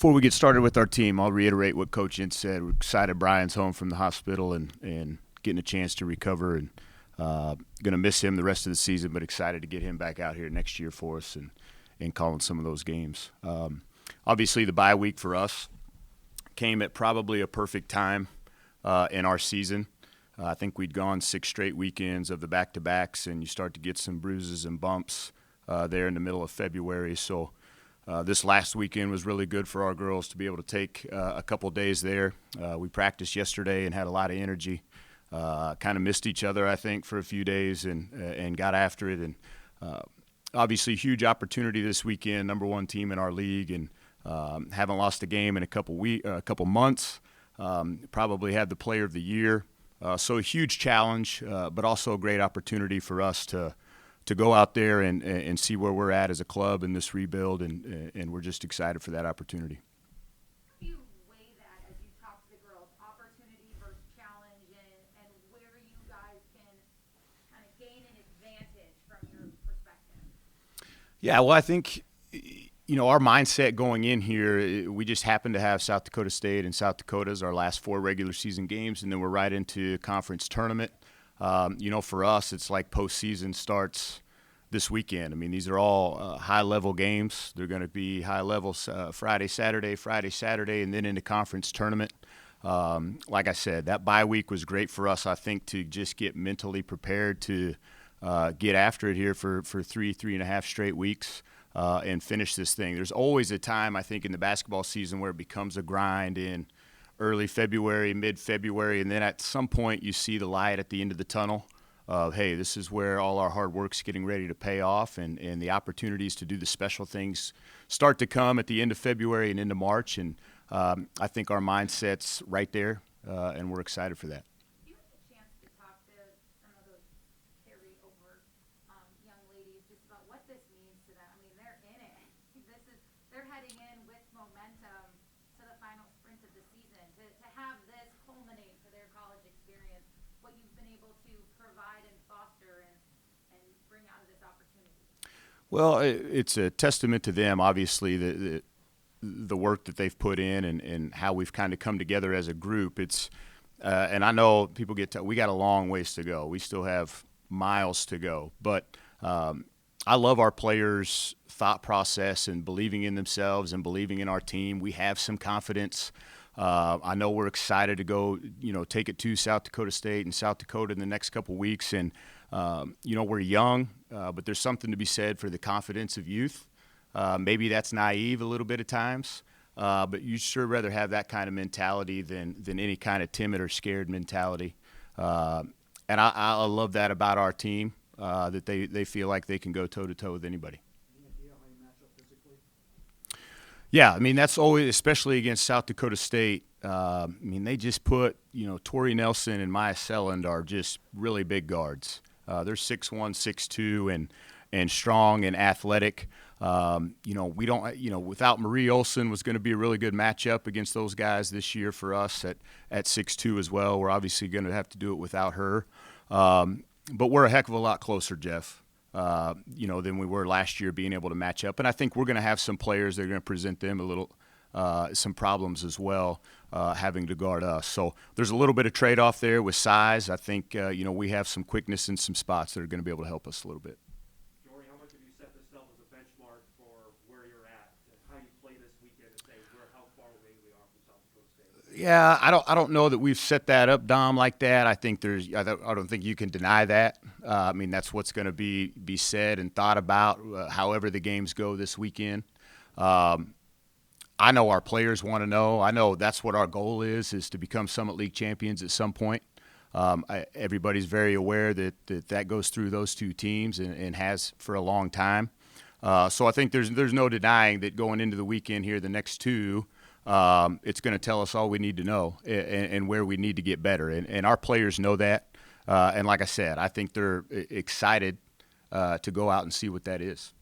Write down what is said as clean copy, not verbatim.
Before we get started with our team, I'll reiterate what Coach Ince said. We're excited Brian's home from the hospital and getting a chance to recover, and going to miss him the rest of the season, but excited to get him back out here next year for us and calling some of those games. Obviously, the bye week for us came at probably a perfect time in our season. I think we'd gone 6 straight weekends of the back-to-backs, and you start to get some bruises and bumps there in the middle of February. So this last weekend was really good for our girls to be able to take a couple days there. We practiced yesterday and had a lot of energy. Kind of missed each other, I think, for a few days and got after it. And obviously, huge opportunity this weekend, number 1 team in our league, and haven't lost a game in a couple months. Probably had the player of the year. So a huge challenge, but also a great opportunity for us to go out there and see where we're at as a club in this rebuild, and we're just excited for that opportunity. How do you weigh that as you talk to the girls, opportunity versus challenge, and where you guys can kind of gain an advantage from your perspective? Yeah, well, I think our mindset going in here, we just happen to have South Dakota State and South Dakota as our last 4 regular season games, and then we're right into conference tournament. For us, it's like postseason starts this weekend. I mean, these are all high-level games. They're going to be high levels Friday, Saturday, and then into conference tournament. Like I said, that bye week was great for us, I think, to just get mentally prepared to get after it here for 3.5 straight weeks. And finish this thing. There's always a time, I think, in the basketball season where it becomes a grind in early February, mid-February, and then at some point you see the light at the end of the tunnel of, hey, this is where all our hard work's getting ready to pay off, and the opportunities to do the special things start to come at the end of February and into March, and I think our mindset's right there, and we're excited for that. Do you have a chance to talk to some of those carry-over young ladies just about what this means to them? I mean, they're in it. They're heading in with momentum to the final sprint of the season. To have this culminate for their college experience, what you've been able to provide and foster and bring out of this opportunity. Well, it's a testament to them, obviously, the work that they've put in and how we've kind of come together as a group. It's and I know people we got a long ways to go. We still have miles to go, but I love our players' thought process and believing in themselves and believing in our team. We have some confidence. I know we're excited to go, take it to South Dakota State and South Dakota in the next couple weeks. And, we're young, but there's something to be said for the confidence of youth. Maybe that's naive a little bit at times, but you sure rather have that kind of mentality than any kind of timid or scared mentality. And I love that about our team. That they feel like they can go toe-to-toe with anybody. Any idea how you match up physically? Yeah, I mean, that's always, especially against South Dakota State. They just put, Tori Nelson and Maya Selland are just really big guards. They're 6'1", 6'2", and strong and athletic. We don't, without Marie Olson was going to be a really good matchup against those guys this year for us at 6'2" as well. We're obviously going to have to do it without her. But we're a heck of a lot closer, Jeff, than we were last year being able to match up. And I think we're going to have some players that are going to present them a little some problems as well, having to guard us. So there's a little bit of trade-off there with size. I think, we have some quickness in some spots that are going to be able to help us a little bit. Jory, how much have you set this up as a benchmark for where you're at and how you play this weekend to say how far away we are from South Dakota State? Yeah, I don't know that we've set that up, Dom, like that. I think I don't think you can deny that. That's what's going to be said and thought about, however the games go this weekend. I know our players want to know. I know that's what our goal is to become Summit League champions at some point. Everybody's very aware that goes through those 2 teams and has for a long time. So I think there's no denying that going into the weekend here, the next 2, it's going to tell us all we need to know and where we need to get better. And our players know that. And like I said, I think they're excited to go out and see what that is.